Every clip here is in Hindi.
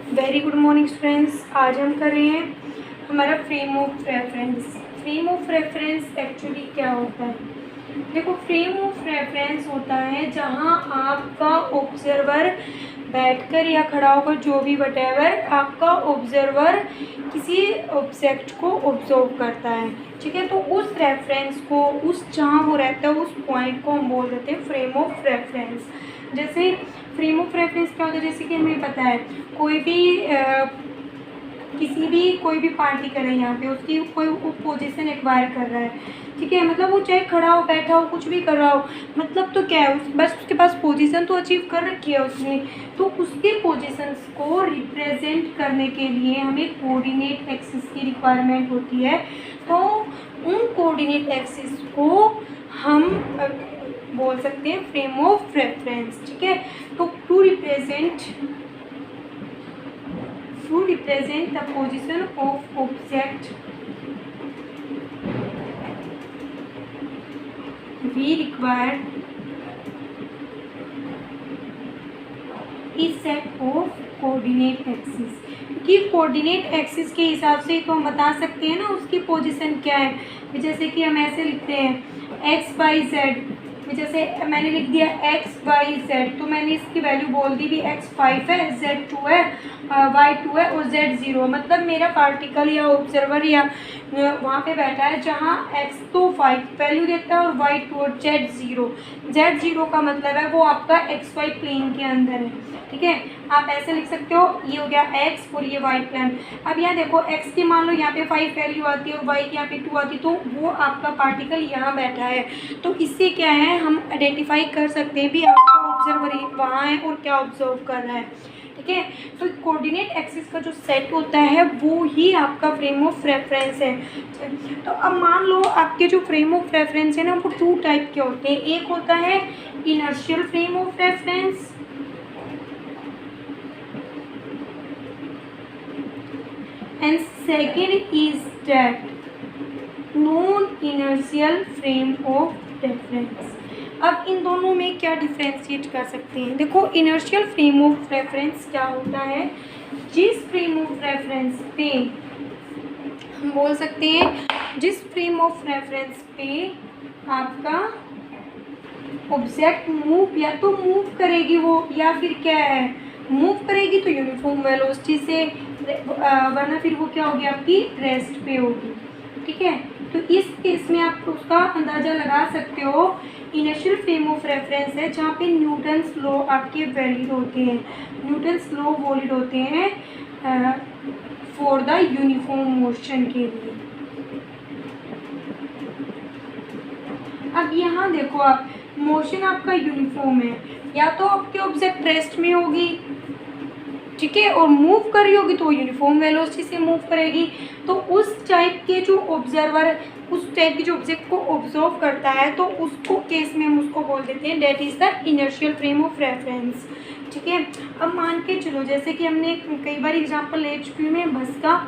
Very good morning students. आज हम कर रहे हैं हमारा frame of reference. Frame of reference actually क्या होता है? देखो, फ्रेम ऑफ रेफरेंस होता है जहां आपका ऑब्जर्वर बैठकर या खड़ा होकर, जो भी वटेवर आपका ऑब्जर्वर किसी ऑब्जेक्ट को ऑब्जर्व करता है, ठीक है। तो उस रेफरेंस को, उस जहाँ वो रहता है उस पॉइंट को हम बोल देते हैं फ्रेम ऑफ रेफरेंस। जैसे फ्रेम ऑफ रेफरेंस क्या होता है, जैसे कि हमें पता है कोई भी पार्टी कर रहा है, यहाँ पे उसकी कोई पोजीशन एक्वायर कर रहा है, ठीक है। मतलब वो चाहे खड़ा हो, बैठा हो, कुछ भी कर रहा हो, मतलब तो क्या है, बस उसके पास पोजीशन तो अचीव कर रखी है उसने। तो उसके पोजीशंस को रिप्रेजेंट करने के लिए हमें कोऑर्डिनेट एक्सिस की रिक्वायरमेंट होती है। तो उन कोऑर्डिनेट एक्सिस को हम बोल सकते हैं फ्रेम ऑफ रेफरेंस, ठीक है। तो to represent the position of object, we require a set of coordinate axis। क्योंकि कोऑर्डिनेट एक्सिस के हिसाब से तो हम बता सकते हैं ना उसकी पोजीशन क्या है। जैसे कि हम ऐसे लिखते हैं एक्स वाई जेड, जैसे मैंने लिख दिया एक्स वाई जेड, तो मैंने इसकी वैल्यू बोल दी भी एक्स 5 है, जेड 2 है, वाई 2 है और जेड 0। मतलब मेरा पार्टिकल या ऑब्जर्वर या वहाँ पे बैठा है जहाँ एक्स तो 5 वैल्यू देता है और वाई 2 और जेड 0। जेड 0 का मतलब है वो आपका एक्स वाई प्लेन के अंदर है, ठीक है। आप ऐसे लिख सकते हो, ये हो गया एक्स और ये वाई प्लेन। अब यहाँ देखो एक्स की मान लो यहाँ पे 5 वैल्यू आती है और वाई की यहाँ पे 2 आती है, तो वो आपका पार्टिकल यहाँ बैठा है। तो इससे क्या है, हम आइडेंटिफाई कर सकते हैं भी आपका ऑब्जर्वर वहाँ है और क्या ऑब्जर्व कर रहा है, ठीक है। तो कोऑर्डिनेट एक्सिस का जो सेट होता है वो ही आपका फ्रेम ऑफ रेफरेंस है। तो अब मान लो आपके जो फ्रेम ऑफ रेफरेंस है ना, वो 2 टाइप के होते हैं। एक होता है inertial frame of reference and second is that non-inertial frame of reference। अब इन दोनों में क्या डिफ्रेंशिएट कर सकते हैं? देखो, इनर्शियल फ्रेम ऑफ रेफरेंस क्या होता है, जिस फ्रेम ऑफ रेफरेंस पे हम बोल सकते हैं, जिस फ्रेम ऑफ रेफरेंस पे आपका ऑब्जेक्ट मूव या तो मूव करेगी वो, या फिर क्या है, मूव करेगी तो यूनिफॉर्म वेलोसिटी से, वरना फिर वो क्या होगी, आपकी रेस्ट पे होगी, ठीक है। तो इस केस में आप उसका अंदाज़ा लगा सकते हो। इनिशियल फ्रेम ऑफ रेफरेंस है जहाँ पे न्यूटन्स लॉ आपके वैलिड होते हैं, न्यूटन्स लॉ वैलिड होते हैं फॉर द यूनिफॉर्म मोशन के लिए। अब यहाँ देखो, आप मोशन आपका यूनिफॉर्म है, या तो आपके ऑब्जेक्ट रेस्ट में होगी, ठीक है, और मूव कर रही होगी तो यूनिफॉर्म वेलोसिटी से मूव करेगी। तो उस टाइप के जो ऑब्जर्वर, उस टाइप के जो ऑब्जेक्ट को ऑब्जर्व करता है, तो उसको केस में हम उसको बोल देते हैं that is the inertial frame of reference, ठीक है। अब मान के चलो, जैसे कि हमने कई बार एग्जाम्पल ले चुकी हूँ मैं बस का,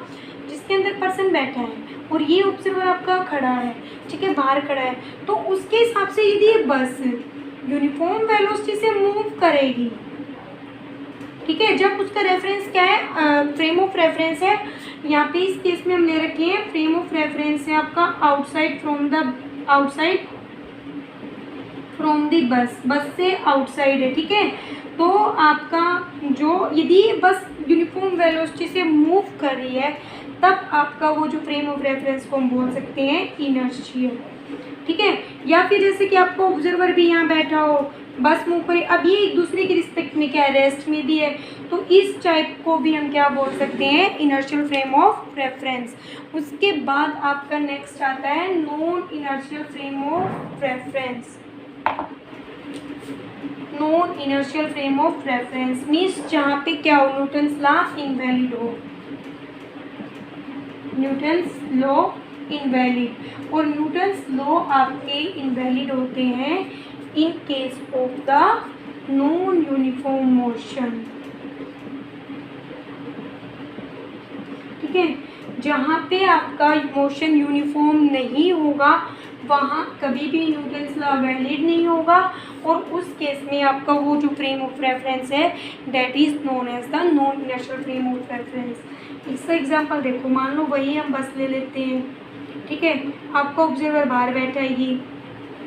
जिसके अंदर पर्सन बैठा है और ये ऑब्जर्वर आपका खड़ा है, ठीक है, बाहर खड़ा है। तो उसके हिसाब से यदि ये बस यूनिफॉर्म वेलोसिटी से मूव करेगी, ठीक है, जब उसका रेफरेंस क्या है, फ्रेम ऑफ रेफरेंस है, यहाँ पे इस केस में हम ले रखे हैं फ्रेम ऑफ रेफरेंस है आपका आउटसाइड फ्रॉम द बस से आउटसाइड है, ठीक है। तो आपका जो, यदि बस यूनिफॉर्म वेलोसिटी से मूव कर रही है, तब आपका वो जो फ्रेम ऑफ रेफरेंस को हम बोल सकते हैं इनर्शियल, ठीक है। या फिर जैसे कि आपको ऑब्जर्वर भी यहाँ बैठा हो, बस मूव करे, अब ये एक दूसरे की रिस्पेक्ट में क्या है, रेस्ट में भी है, तो इस टाइप को भी हम क्या बोल सकते हैं, इनर्शियल फ्रेम ऑफ रेफरेंस। उसके बाद आपका नेक्स्ट आता है non inertial frame of reference. Non inertial frame of reference means जहाँ पे क्या हो, न्यूटन्स लॉ इनवैलिड हो, न्यूटन्स लॉ इनवैलिड, और न्यूटन्स लॉ आपके इनवैलिड होते हैं in case of the non uniform motion, ठीक है। जहाँ पे आपका मोशन यूनिफॉर्म नहीं होगा वहाँ कभी भी न्यूटन्स लॉ वैलिड नहीं होगा, और उस केस में आपका वो जो फ्रेम ऑफ रेफरेंस है that is known as the non inertial frame of reference. इसका एग्जांपल देखो, मान लो वही हम बस ले लेते हैं, ठीक है, आपका ऑब्जर्वर बाहर बैठाएगी,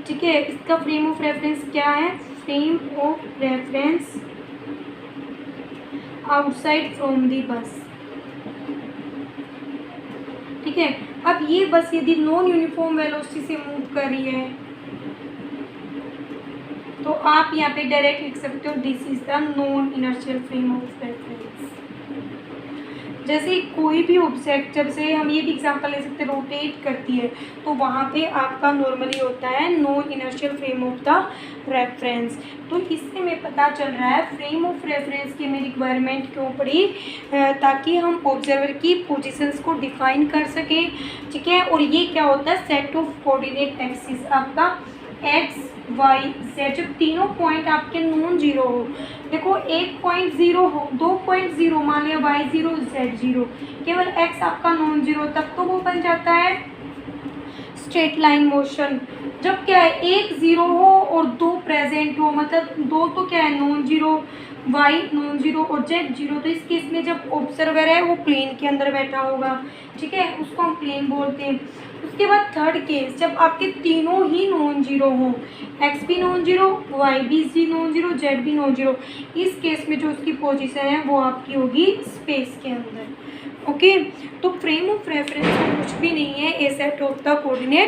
ठीक है, इसका फ्रेम ऑफ रेफरेंस क्या है, frame of reference outside from the बस, ठीक है। अब ये बस यदि नॉन यूनिफॉर्म वेलोसिटी से मूव कर रही है तो आप यहाँ पे डायरेक्ट लिख सकते हो this is the non inertial frame of reference. जैसे कोई भी ऑब्जेक्ट, जब से हम ये भी एग्जांपल ले सकते हैं, रोटेट करती है तो वहाँ पे आपका नॉर्मली होता है non inertial frame of the reference. तो इससे हमें पता चल रहा है फ्रेम ऑफ रेफरेंस की हमें रिक्वायरमेंट क्यों पड़ी, ताकि हम ऑब्जर्वर की पोजीशंस को डिफाइन कर सकें, ठीक है। और ये क्या होता है, सेट ऑफ कोऑर्डिनेट एक्सिस, आपका एक्स वाई जेड, जब तीनों पॉइंट आपके नॉन जीरो हो, देखो 1.0 हो, 2.0 मान लिया, वाई जीरो जेड जीरो, केवल एक्स आपका नॉन जीरो, तब तो वो बन जाता है स्ट्रेट लाइन मोशन। जब क्या है, एक जीरो हो और दो प्रेजेंट हो, मतलब दो तो क्या है non zero, Y non zero और जेड जीरो, तो इस केस में जब ऑब्जर्वर है वो प्लेन के अंदर बैठा होगा, ठीक है, उसको हम प्लेन बोलते हैं। उसके बाद थर्ड केस, जब आपके तीनों ही नॉन जीरो हो, एक्स भी नॉन जीरो, वाई भी नॉन जीरो, जेड भी नॉन जीरो, इस केस में जो उसकी पोजीशन है वो आपकी होगी स्पेस के अंदर। ओके, तो फ्रेम ऑफ रेफरेंस कुछ भी नहीं है, ए सेट ऑफ द कोऑर्डिनेट